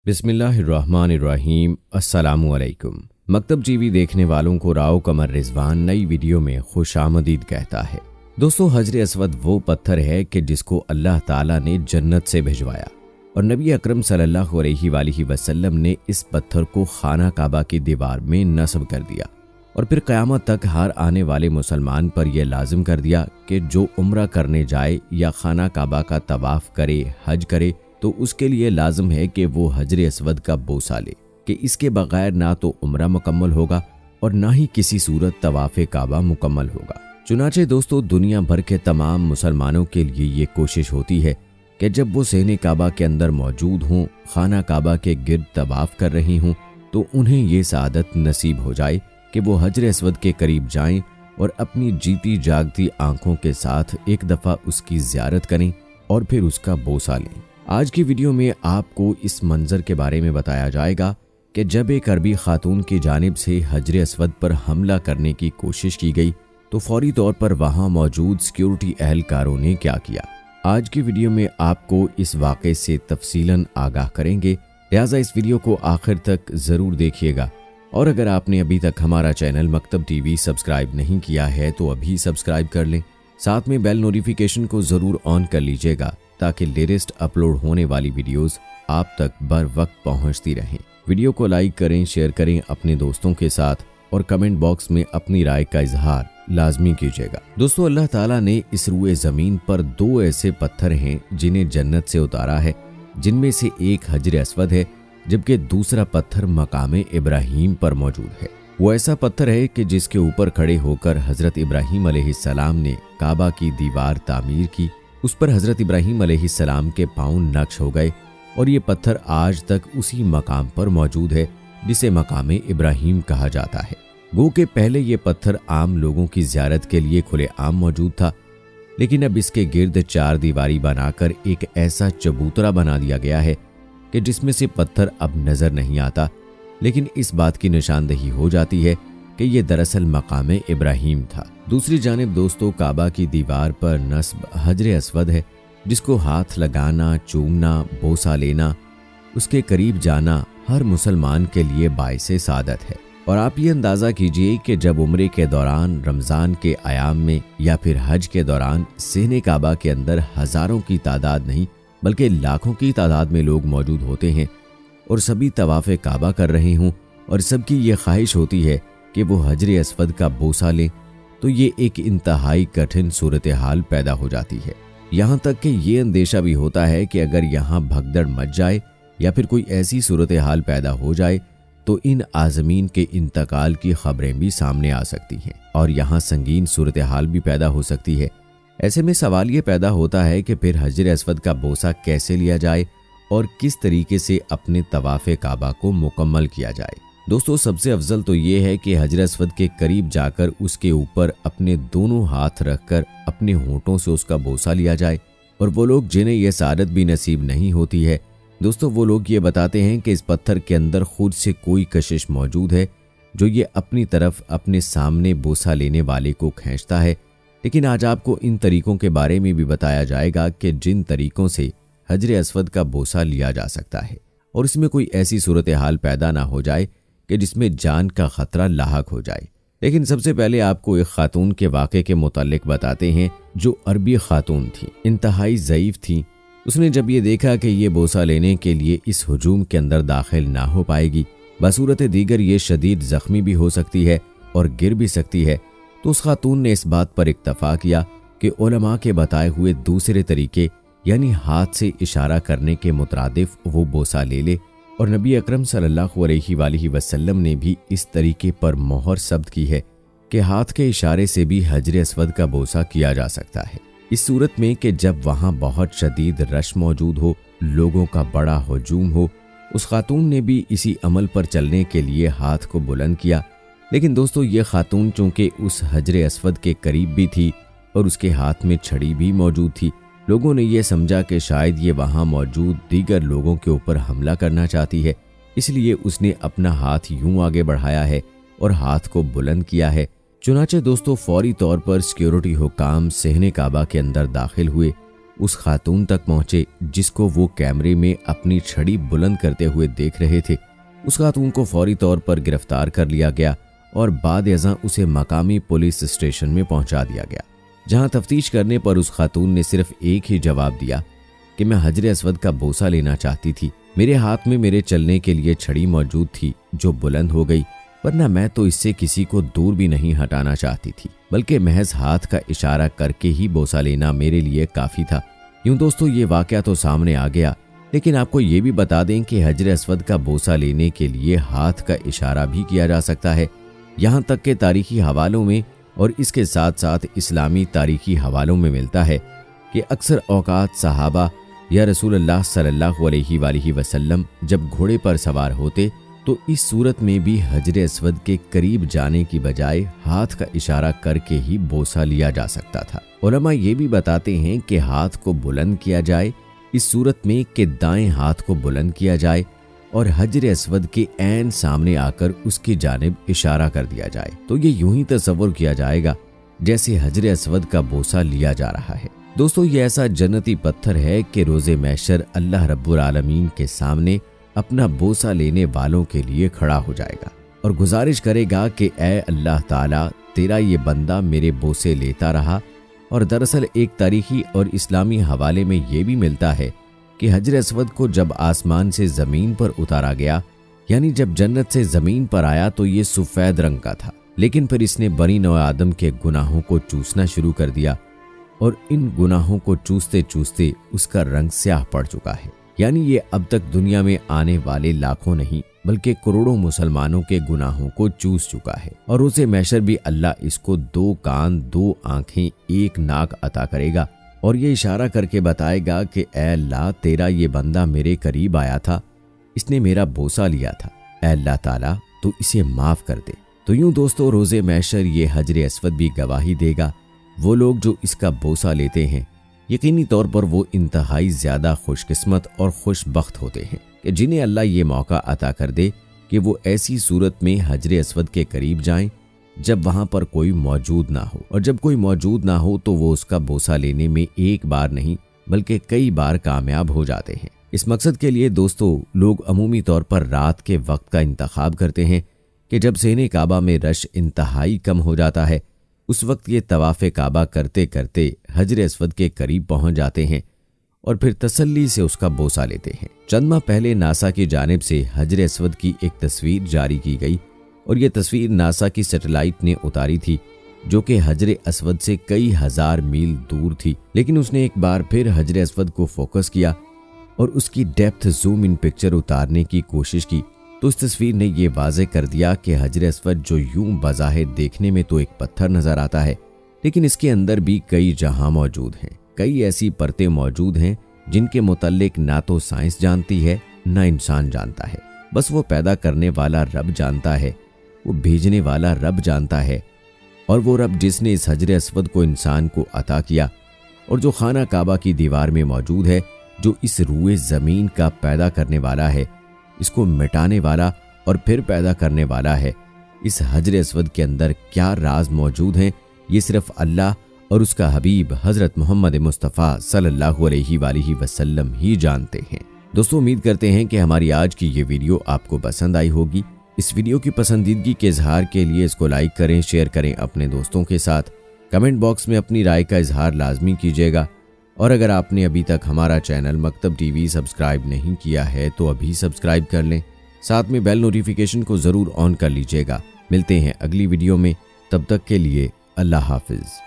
बिस्मिल्लाहिर्रहमानिर्रहीम। अस्सलामु अलैकुम। मकतब टीवी देखने वालों को राव कमर रिजवान नई वीडियो में खुशामदीद कहता है। दोस्तों, हजर अस्वद वो पत्थर है कि जिसको अल्लाह ताला ने जन्नत से भिजवाया और नबी अकरम सल्लल्लाहु अलैहि वसल्लम ने इस पत्थर को खाना काबा की दीवार में नस्ब कर दिया और फिर क़यामत तक हर आने वाले मुसलमान पर यह लाजिम कर दिया कि जो उम्रा करने जाए या खाना काबा का तवाफ करे, हज करे, तो उसके लिए लाजिम है कि वो हजर अस्वद का बोसा ले कि इसके बगैर ना तो उम्रा मुकम्मल होगा और ना ही किसी सूरत तवाफ़े काबा मुकम्मल होगा। चुनाचे दोस्तों, दुनिया भर के तमाम मुसलमानों के लिए ये कोशिश होती है कि जब वो सहने काबा के अंदर मौजूद हों, खाना काबा के गिर्द तवाफ कर रही हों, तो उन्हें ये सआदत नसीब हो जाए कि वो हजर अस्वद के करीब जाएं और अपनी जीती जागती आंखों के साथ एक दफ़ा उसकी ज़ियारत करें और फिर उसका बोसा लें। आज की वीडियो में आपको इस मंजर के बारे में बताया जाएगा कि जब एक अरबी खातून की जानिब से हजर अस्वद पर हमला करने की कोशिश की गई तो फौरी तौर पर वहां मौजूद सिक्योरिटी एहलकारों ने क्या किया। आज की वीडियो में आपको इस वाक़े से तफसीलन आगाह करेंगे, लिहाजा इस वीडियो को आखिर तक ज़रूर देखिएगा। और अगर आपने अभी तक हमारा चैनल मकतब टीवी सब्सक्राइब नहीं किया है तो अभी सब्सक्राइब कर लें, साथ में बेल नोटिफिकेशन को ज़रूर ऑन कर लीजिएगा ताकि लेटेस्ट अपलोड होने वाली वीडियोस आप तक बर वक्त पहुंचती रहें। वीडियो को लाइक करें, शेयर करें अपने दोस्तों के साथ और कमेंट बॉक्स में अपनी राय का इजहार लाजमी कीजिएगा। दोस्तों, अल्लाह ताला ने इस रुए ज़मीन पर दो ऐसे पत्थर हैं जिन्हें जन्नत से उतारा है, जिनमें से एक हजर अस्वद है जबकि दूसरा पत्थर मकामे इब्राहीम पर मौजूद है। वो ऐसा पत्थर है कि जिसके ऊपर खड़े होकर हजरत इब्राहीम अलैहिस्सलाम ने काबा की दीवार तामीर की। उस पर हजरत इब्राहीम अलैहिस्सलाम के पाँव नक्श हो गए और ये पत्थर आज तक उसी मकाम पर मौजूद है जिसे मकामे इब्राहीम कहा जाता है। गो के पहले ये पत्थर आम लोगों की ज़ियारत के लिए खुले आम मौजूद था, लेकिन अब इसके गिर्द चार दीवारी बनाकर एक ऐसा चबूतरा बना दिया गया है कि जिसमें से पत्थर अब नज़र नहीं आता, लेकिन इस बात की निशानदही हो जाती है कि ये दरअसल मकामे इब्राहीम था। दूसरी जानिब दोस्तों, काबा की दीवार पर नस्ब हजर अस्वद है जिसको हाथ लगाना, चूमना, बोसा लेना, उसके करीब जाना हर मुसलमान के लिए बाइसे सादत है। और आप ये अंदाज़ा कीजिए कि जब उम्रे के दौरान, रमज़ान के आयाम में या फिर हज के दौरान सहने काबा के अंदर हज़ारों की तादाद नहीं बल्कि लाखों की तादाद में लोग मौजूद होते हैं और सभी तवाफ़े काबा कर रहे हों और सबकी ये ख्वाहिश होती है कि वो हजर अस्वद का बोसा लें, तो ये एक इंतहाई कठिन सूरत हाल पैदा हो जाती है। यहाँ तक कि ये अंदेशा भी होता है कि अगर यहाँ भगदड़ मच जाए या फिर कोई ऐसी सूरत हाल पैदा हो जाए तो इन आज़मीन के इंतकाल की खबरें भी सामने आ सकती हैं और यहाँ संगीन सूरत हाल भी पैदा हो सकती है। ऐसे में सवाल ये पैदा होता है कि फिर हजर अस्वद का बोसा कैसे लिया जाए और किस तरीके से अपने तवाफ़े काबा को मुकम्मल किया जाए। दोस्तों, सबसे अफजल तो ये है कि हजर अस्वद के करीब जाकर उसके ऊपर अपने दोनों हाथ रखकर अपने होंठों से उसका बोसा लिया जाए। और वो लोग जिन्हें यह सआदत भी नसीब नहीं होती है दोस्तों, वो लोग ये बताते हैं कि इस पत्थर के अंदर खुद से कोई कशिश मौजूद है जो ये अपनी तरफ अपने सामने बोसा लेने वाले को खींचता है। लेकिन आज आपको इन तरीकों के बारे में भी बताया जाएगा कि जिन तरीकों से हजर अस्वद का बोसा लिया जा सकता है और इसमें कोई ऐसी सूरत हाल पैदा ना हो जाए कि जिसमें जान का खतरा लाहक हो जाए। लेकिन सबसे पहले आपको एक खातून के वाक़े के मुतालिक बताते हैं जो अरबी खातून थी, इंतहाई ज़ईफ़ थी। उसने जब ये देखा कि ये बोसा लेने के लिए इस हुजूम के अंदर दाखिल ना हो पाएगी, बसूरत दीगर ये शदीद ज़ख्मी भी हो सकती है और गिर भी सकती है, तो उस खातून ने इस बात पर इक्तफा किया कि उलमा के बताए हुए दूसरे तरीके यानी हाथ से इशारा करने के मुतरादिफ वो बोसा ले ले। और नबी अकरम सल्लल्लाहु अलैहि वसल्लम ने भी इस तरीके पर मोहर सब्त की है कि हाथ के इशारे से भी हजर अस्वद का बोसा किया जा सकता है। इस सूरत में कि जब वहाँ बहुत शदीद रश मौजूद हो, लोगों का बड़ा हजूम हो। उस खातून ने भी इसी अमल पर चलने के लिए हाथ को बुलंद किया। लेकिन दोस्तों, ये खातून चूँकि उस हजर अस्वद के करीब भी थी और उसके हाथ में छड़ी भी मौजूद थी, लोगों ने यह समझा कि शायद ये वहाँ मौजूद दीगर लोगों के ऊपर हमला करना चाहती है, इसलिए उसने अपना हाथ यूं आगे बढ़ाया है और हाथ को बुलंद किया है। चुनाचे दोस्तों, फौरी तौर पर सिक्योरिटी हुकाम सहने काबा के अंदर दाखिल हुए उस खातून तक पहुंचे जिसको वो कैमरे में अपनी छड़ी बुलंद करते हुए देख रहे थे। उस खातून को फौरी तौर पर गिरफ्तार कर लिया गया और बाद अज़ां उसे मकामी पुलिस स्टेशन में पहुंचा दिया गया, जहां तफ्तीश करने पर उस खातून ने सिर्फ एक ही जवाब दिया कि मैं हजर अस्वद का बोसा लेना चाहती थी। मेरे हाथ में मेरे चलने के लिए छड़ी मौजूद थी जो बुलंद हो गई, वरना मैं तो इससे किसी को दूर भी नहीं हटाना चाहती थी, बल्कि महज हाथ का इशारा करके ही बोसा लेना मेरे लिए काफ़ी था। यूं दोस्तों ये वाकया तो सामने आ गया, लेकिन आपको ये भी बता दें कि हजर अस्वद का बोसा लेने के लिए हाथ का इशारा भी किया जा सकता है। यहाँ तक के तारीखी हवालों में और इसके साथ साथ इस्लामी तारीखी हवालों में मिलता है कि अक्सर औकात सहाबा या रसूलुल्लाह सल्लल्लाहु अलैहि वसल्लम जब घोड़े पर सवार होते तो इस सूरत में भी हजर अस्वद के करीब जाने की बजाय हाथ का इशारा करके ही बोसा लिया जा सकता था। उलमा ये भी बताते हैं कि हाथ को बुलंद किया जाए इस सूरत में कि दाएं हाथ को बुलंद किया जाए और हजर अस्वद के ऐन सामने आकर उसकी जानिब इशारा कर दिया जाए, तो ये यूं ही तसव्वुर किया जाएगा जैसे हजर अस्वद का बोसा लिया जा रहा है। दोस्तों ये ऐसा जन्नती पत्थर है कि रोज़े महशर अल्लाह रब्बुल आलमीन के सामने अपना बोसा लेने वालों के लिए खड़ा हो जाएगा और गुजारिश करेगा कि ऐ अल्लाह ताला, तेरा ये बंदा मेरे बोसे लेता रहा। और दरअसल एक तारीखी और इस्लामी हवाले में ये भी मिलता है कि हजर अस्वद को जब आसमान से ज़मीन पर उतारा गया, यानी जब जन्नत से ज़मीन पर आया, तो ये सफ़ेद रंग का था, लेकिन फिर इसने बनी नौ आदम के गुनाहों को चूसना शुरू कर दिया और इन गुनाहों को चूसते चूसते उसका रंग स्याह पड़ चुका है। यानी ये अब तक दुनिया में आने वाले लाखों नहीं बल्कि करोड़ों मुसलमानों के गुनाहों को चूस चुका है। और रोज़े महशर भी अल्लाह इसको 2 कान, 2 आंखें, 1 नाक अता करेगा और ये इशारा करके बताएगा कि ऐ अल्लाह, तेरा ये बंदा मेरे करीब आया था, इसने मेरा बोसा लिया था, ऐ अल्लाह ताला तो इसे माफ़ कर दे। तो यूं दोस्तों रोज़े महशर ये हजर अस्वद भी गवाही देगा। वो लोग जो इसका बोसा लेते हैं यकीनी तौर पर वो इंतहाई ज़्यादा खुशकिस्मत और खुशबख्त होते हैं कि जिन्हें अल्लाह ये मौका अता कर दे कि वो ऐसी सूरत में हजर अस्वद के करीब जाएं जब वहाँ पर कोई मौजूद ना हो, और जब कोई मौजूद ना हो तो वो उसका बोसा लेने में एक बार नहीं बल्कि कई बार कामयाब हो जाते हैं। इस मकसद के लिए दोस्तों लोग अमूमी तौर पर रात के वक्त का इंतखाब करते हैं कि जब सेने काबा में रश इंतहाई कम हो जाता है, उस वक्त ये तवाफ़े काबा करते करते हजर अस्वद के करीब पहुंच जाते हैं और फिर तसल्ली से उसका बोसा लेते हैं। चंद माह पहले नासा की जानिब से हजर अस्वद की एक तस्वीर जारी की गई और ये तस्वीर नासा की सैटेलाइट ने उतारी थी, जो कि हजर अस्वद से कई हज़ार मील दूर थी। लेकिन उसने एक बार फिर हजर अस्वद को फोकस किया और उसकी डेप्थ जूम इन पिक्चर उतारने की कोशिश की, तो इस तस्वीर ने यह वाज़े कर दिया कि हजर अस्वद जो यूं बज़ाहिर देखने में तो एक पत्थर नज़र आता है, लेकिन इसके अंदर भी कई जहां मौजूद हैं। कई ऐसी परतें मौजूद हैं जिनके मुतल्लिक ना तो साइंस जानती है ना इंसान जानता है। बस वो पैदा करने वाला रब जानता है, वो भेजने वाला रब जानता है, और वो रब जिसने इस हजर अस्वद को इंसान को अता किया और जो खाना काबा की दीवार में मौजूद है, जो इस रूए ज़मीन का पैदा करने वाला है, इसको मिटाने वाला और फिर पैदा करने वाला है। इस हजर अस्वद के अंदर क्या राज मौजूद हैं, ये सिर्फ अल्लाह और उसका हबीब हज़रत मोहम्मद मुस्तफ़ा सल्लल्लाहु अलैहि वसल्लम ही जानते हैं। दोस्तों उम्मीद करते हैं कि हमारी आज की ये वीडियो आपको पसंद आई होगी। इस वीडियो की पसंदीदगी के इजहार के लिए इसको लाइक करें, शेयर करें अपने दोस्तों के साथ। कमेंट बॉक्स में अपनी राय का इजहार लाजमी कीजिएगा, और अगर आपने अभी तक हमारा चैनल मकतब टीवी सब्सक्राइब नहीं किया है तो अभी सब्सक्राइब कर लें, साथ में बेल नोटिफिकेशन को ज़रूर ऑन कर लीजिएगा। मिलते हैं अगली वीडियो में, तब तक के लिए अल्लाह हाफिज़।